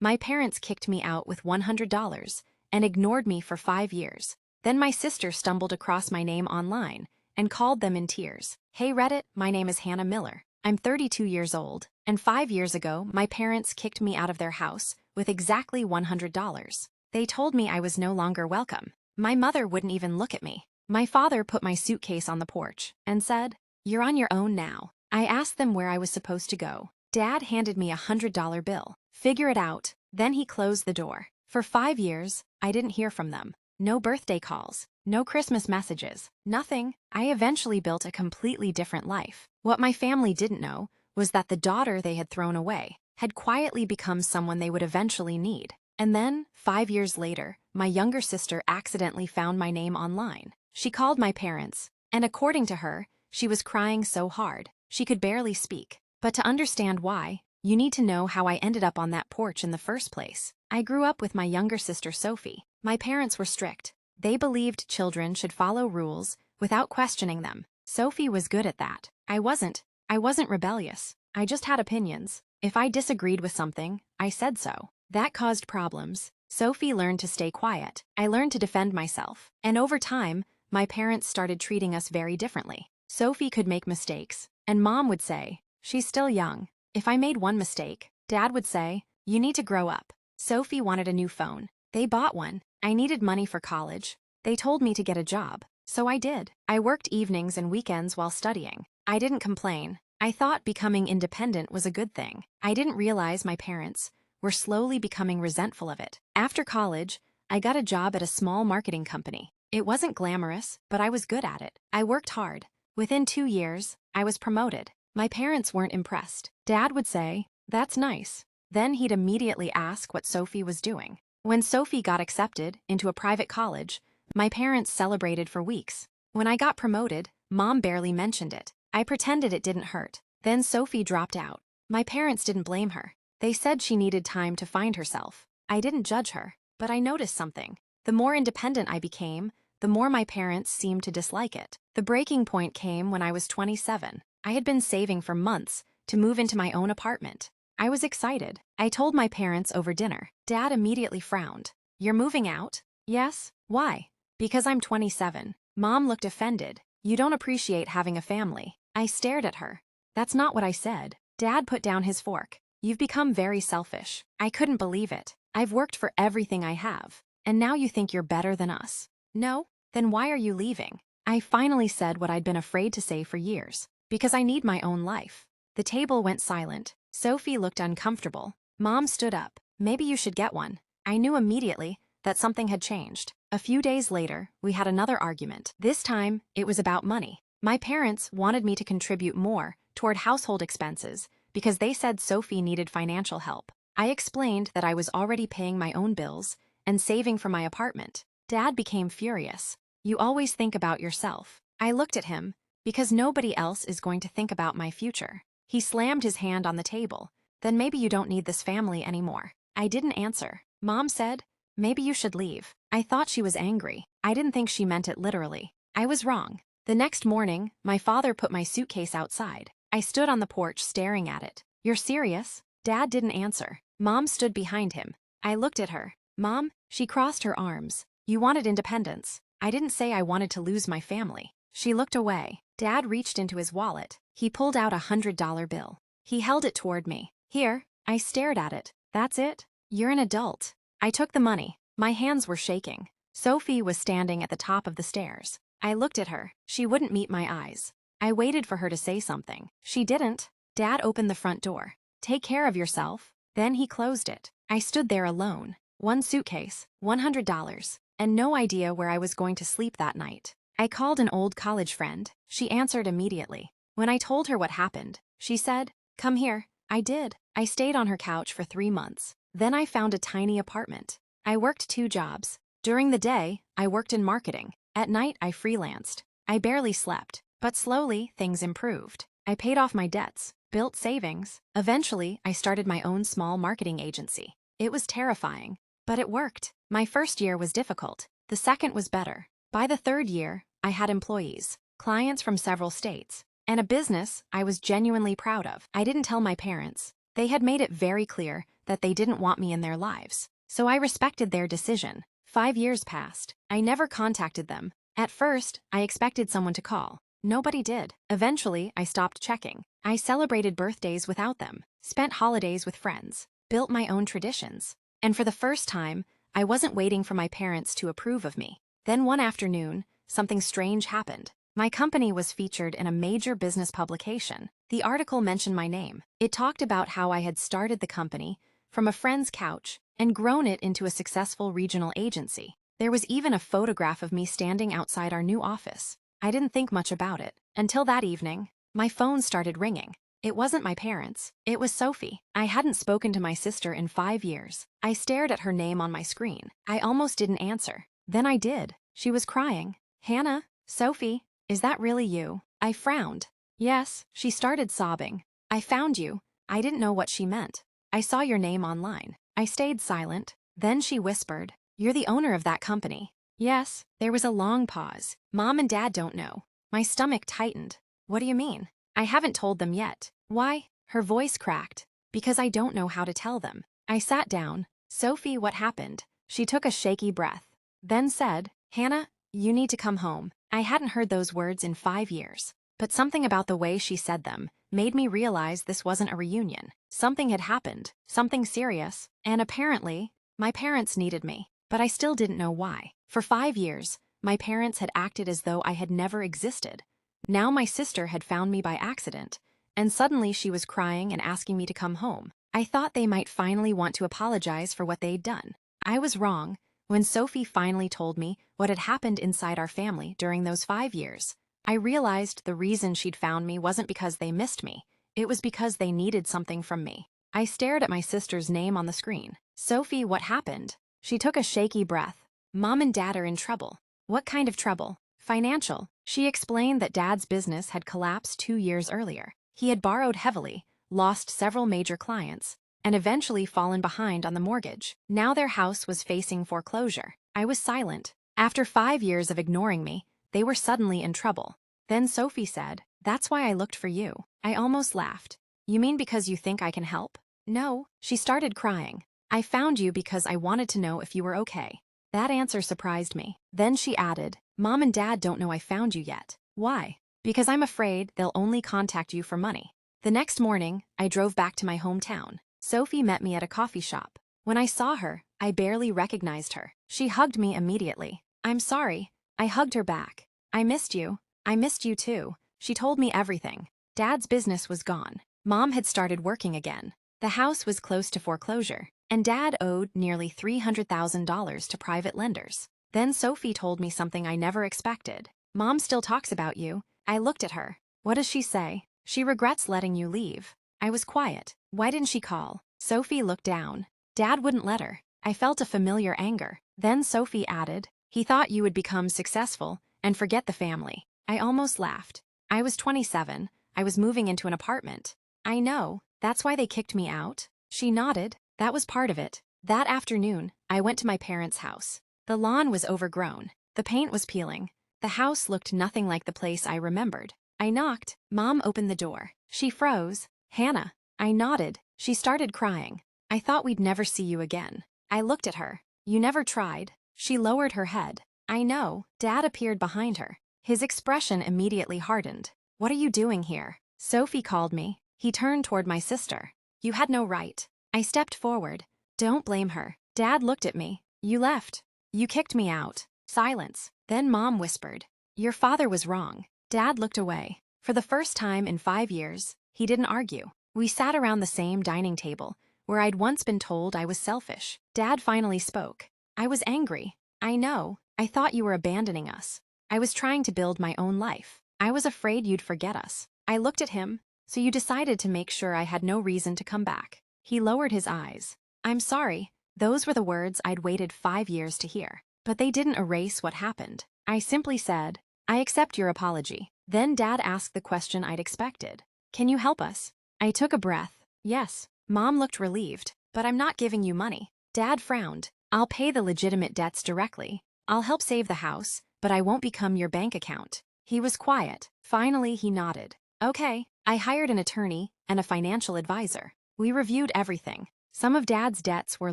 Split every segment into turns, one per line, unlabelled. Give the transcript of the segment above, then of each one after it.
My parents kicked me out with $100 and ignored me for 5 years. Then my sister stumbled across my name online and called them in tears. Hey Reddit, my name is Hannah Miller. I'm 32 years old, and 5 years ago, my parents kicked me out of their house with exactly $100. They told me I was no longer welcome. My mother wouldn't even look at me. My father put my suitcase on the porch and said, "You're on your own now." I asked them where I was supposed to go. Dad handed me a $100 bill. Figure it out. Then he closed the door. For 5 years, I didn't hear from them. No birthday calls, no Christmas messages, nothing. I eventually built a completely different life. What my family didn't know was that the daughter they had thrown away had quietly become someone they would eventually need. And then, 5 years later, my younger sister accidentally found my name online. She called my parents, and according to her, she was crying so hard, she could barely speak. But to understand why, you need to know how I ended up on that porch in the first place. I grew up with my younger sister Sophie. My parents were strict. They believed children should follow rules without questioning them. Sophie was good at that. I wasn't. I wasn't rebellious. I just had opinions. If I disagreed with something, I said so. That caused problems. Sophie learned to stay quiet. I learned to defend myself. And over time, my parents started treating us very differently. Sophie could make mistakes, and Mom would say, "She's still young." If I made one mistake, Dad would say, "You need to grow up." Sophie wanted a new phone. They bought one. I needed money for college. They told me to get a job. So I did. I worked evenings and weekends while studying. I didn't complain. I thought becoming independent was a good thing. I didn't realize my parents were slowly becoming resentful of it. After college, I got a job at a small marketing company. It wasn't glamorous, but I was good at it. I worked hard. Within 2 years, I was promoted. My parents weren't impressed. Dad would say, "That's nice." Then he'd immediately ask what Sophie was doing. When Sophie got accepted into a private college, my parents celebrated for weeks. When I got promoted, Mom barely mentioned it. I pretended it didn't hurt. Then Sophie dropped out. My parents didn't blame her. They said she needed time to find herself. I didn't judge her, but I noticed something. The more independent I became, the more my parents seemed to dislike it. The breaking point came when I was 27. I had been saving for months to move into my own apartment. I was excited. I told my parents over dinner. Dad immediately frowned. "You're moving out?" "Yes." "Why?" "Because I'm 27. Mom looked offended. "You don't appreciate having a family." I stared at her. "That's not what I said." Dad put down his fork. "You've become very selfish." I couldn't believe it. "I've worked for everything I have, and now you think you're better than us." "No? Then why are you leaving?" I finally said what I'd been afraid to say for years. "Because I need my own life." The table went silent. Sophie looked uncomfortable. Mom stood up. "Maybe you should get one." I knew immediately that something had changed. A few days later, we had another argument. This time, it was about money. My parents wanted me to contribute more toward household expenses because they said Sophie needed financial help. I explained that I was already paying my own bills and saving for my apartment. Dad became furious. "You always think about yourself." I looked at him, because nobody else is going to think about my future. He slammed his hand on the table. "Then maybe you don't need this family anymore." I didn't answer. Mom said, "Maybe you should leave." I thought she was angry. I didn't think she meant it literally. I was wrong. The next morning, my father put my suitcase outside. I stood on the porch staring at it. "You're serious?" Dad didn't answer. Mom stood behind him. I looked at her. "Mom," she crossed her arms. "You wanted independence." I didn't say I wanted to lose my family. She looked away. Dad reached into his wallet. He pulled out a $100 bill. He held it toward me. "Here." I stared at it. "That's it? You're an adult." I took the money. My hands were shaking. Sophie was standing at the top of the stairs. I looked at her. She wouldn't meet my eyes. I waited for her to say something. She didn't. Dad opened the front door. "Take care of yourself." Then he closed it. I stood there alone. One suitcase, $100, and no idea where I was going to sleep that night. I called an old college friend. She answered immediately. When I told her what happened, she said, "Come here." I did. I stayed on her couch for 3 months. Then I found a tiny apartment. I worked 2 jobs. During the day, I worked in marketing. At night, I freelanced. I barely slept. But slowly, things improved. I paid off my debts, built savings. Eventually, I started my own small marketing agency. It was terrifying, but it worked. My first year was difficult. The second was better. By the 3rd year, I had employees, clients from several states, and a business I was genuinely proud of. I didn't tell my parents. They had made it very clear that they didn't want me in their lives. So I respected their decision. 5 years passed. I never contacted them. At first, I expected someone to call. Nobody did. Eventually, I stopped checking. I celebrated birthdays without them, spent holidays with friends, built my own traditions. And for the first time, I wasn't waiting for my parents to approve of me. Then one afternoon, something strange happened. My company was featured in a major business publication. The article mentioned my name. It talked about how I had started the company from a friend's couch and grown it into a successful regional agency. There was even a photograph of me standing outside our new office. I didn't think much about it until that evening. My phone started ringing. It wasn't my parents. It was Sophie. I hadn't spoken to my sister in 5 years. I stared at her name on my screen. I almost didn't answer. Then I did. She was crying. "Hannah, Sophie, is that really you?" I frowned. "Yes." She started sobbing. "I found you." I didn't know what she meant. "I saw your name online." I stayed silent. Then she whispered, "You're the owner of that company." "Yes." There was a long pause. "Mom and Dad don't know." My stomach tightened. "What do you mean?" "I haven't told them yet." "Why?" Her voice cracked. "Because I don't know how to tell them." I sat down. "Sophie, what happened?" She took a shaky breath, then said, "Hannah, you need to come home." I hadn't heard those words in 5 years, but something about the way she said them made me realize this wasn't a reunion. Something had happened, something serious, and apparently, my parents needed me, but I still didn't know why. For 5 years, my parents had acted as though I had never existed. Now my sister had found me by accident, and suddenly she was crying and asking me to come home. I thought they might finally want to apologize for what they'd done. I was wrong. When Sophie finally told me what had happened inside our family during those 5 years, I realized the reason she'd found me wasn't because they missed me. It was because they needed something from me. I stared at my sister's name on the screen. "Sophie, what happened?" She took a shaky breath. "Mom and Dad are in trouble." "What kind of trouble?" "Financial." She explained that Dad's business had collapsed 2 years earlier. He had borrowed heavily, lost several major clients, and eventually fallen behind on the mortgage. Now their house was facing foreclosure. I was silent. After 5 years of ignoring me, they were suddenly in trouble. Then Sophie said, "That's why I looked for you." I almost laughed. "You mean because you think I can help?" "No." She started crying. "I found you because I wanted to know if you were okay." That answer surprised me. Then she added, "Mom and Dad don't know I found you yet." "Why?" "Because I'm afraid they'll only contact you for money." The next morning, I drove back to my hometown. Sophie met me at a coffee shop. When I saw her, I barely recognized her. She hugged me immediately. "I'm sorry." I hugged her back. "I missed you." "I missed you too." She told me everything. Dad's business was gone. Mom had started working again. The house was close to foreclosure, and Dad owed nearly $300,000 to private lenders. Then Sophie told me something I never expected. "Mom still talks about you." I looked at her. "What does she say?" "She regrets letting you leave." I was quiet. "Why didn't she call?" Sophie looked down. "Dad wouldn't let her." I felt a familiar anger. Then Sophie added, "He thought you would become successful and forget the family." I almost laughed. I was 27. I was moving into an apartment. "I know. That's why they kicked me out." She nodded. "That was part of it." That afternoon, I went to my parents' house. The lawn was overgrown. The paint was peeling. The house looked nothing like the place I remembered. I knocked. Mom opened the door. She froze. "Hannah." I nodded. She started crying. "I thought we'd never see you again." I looked at her. "You never tried." She lowered her head. "I know." Dad appeared behind her. His expression immediately hardened. "What are you doing here?" "Sophie called me." He turned toward my sister. "You had no right." I stepped forward. "Don't blame her." Dad looked at me. "You left. You kicked me out." Silence. Then Mom whispered, "Your father was wrong." Dad looked away. For the first time in 5 years, he didn't argue. We sat around the same dining table, where I'd once been told I was selfish. Dad finally spoke. "I was angry." "I know. I thought you were abandoning us." "I was trying to build my own life." "I was afraid you'd forget us." I looked at him. "So you decided to make sure I had no reason to come back." He lowered his eyes. "I'm sorry." Those were the words I'd waited 5 years to hear. But they didn't erase what happened. I simply said, "I accept your apology." Then Dad asked the question I'd expected. "Can you help us?" I took a breath. "Yes." Mom looked relieved. "But I'm not giving you money." Dad frowned. "I'll pay the legitimate debts directly. I'll help save the house, but I won't become your bank account." He was quiet. Finally, he nodded. "Okay." I hired an attorney and a financial advisor. We reviewed everything. Some of Dad's debts were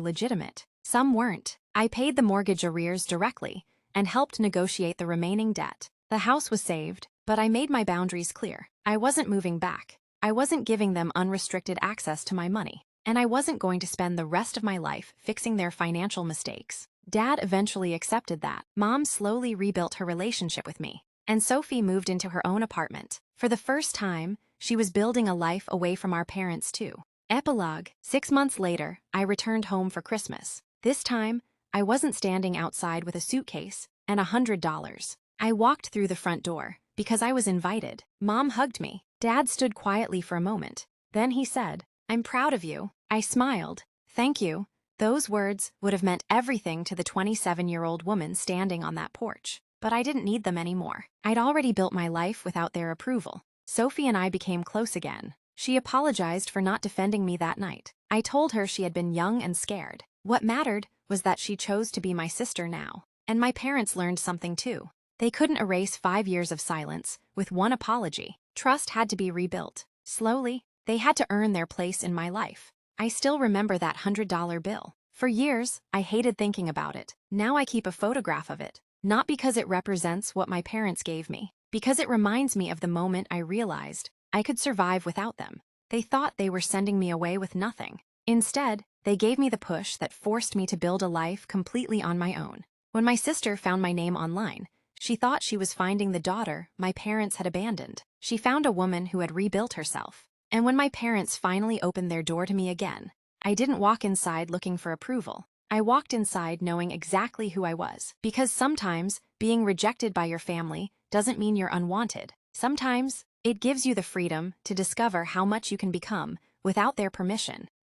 legitimate, some weren't. I paid the mortgage arrears directly and helped negotiate the remaining debt. The house was saved, but I made my boundaries clear. I wasn't moving back. I wasn't giving them unrestricted access to my money. And I wasn't going to spend the rest of my life fixing their financial mistakes. Dad eventually accepted that. Mom slowly rebuilt her relationship with me, and Sophie moved into her own apartment. For the first time, she was building a life away from our parents too. Epilogue. 6 months later, I returned home for Christmas. This time, I wasn't standing outside with a suitcase and $100. I walked through the front door because I was invited. Mom hugged me. Dad stood quietly for a moment. Then he said, "I'm proud of you." I smiled. Thank you. Those words would have meant everything to the 27-year-old woman standing on that porch. But I didn't need them anymore. I'd already built my life without their approval. Sophie and I became close again. She apologized for not defending me that night. I told her she had been young and scared. What mattered was that she chose to be my sister now. And my parents learned something too. They couldn't erase 5 years of silence with one apology. Trust had to be rebuilt. Slowly, they had to earn their place in my life. I still remember that $100 bill. For years, I hated thinking about it. Now I keep a photograph of it. Not because it represents what my parents gave me, because it reminds me of the moment I realized I could survive without them. They thought they were sending me away with nothing. Instead, they gave me the push that forced me to build a life completely on my own. When my sister found my name online, she thought she was finding the daughter my parents had abandoned. She found a woman who had rebuilt herself. And when my parents finally opened their door to me again, I didn't walk inside looking for approval. I walked inside knowing exactly who I was. Because sometimes being rejected by your family doesn't mean you're unwanted. Sometimes it gives you the freedom to discover how much you can become without their permission.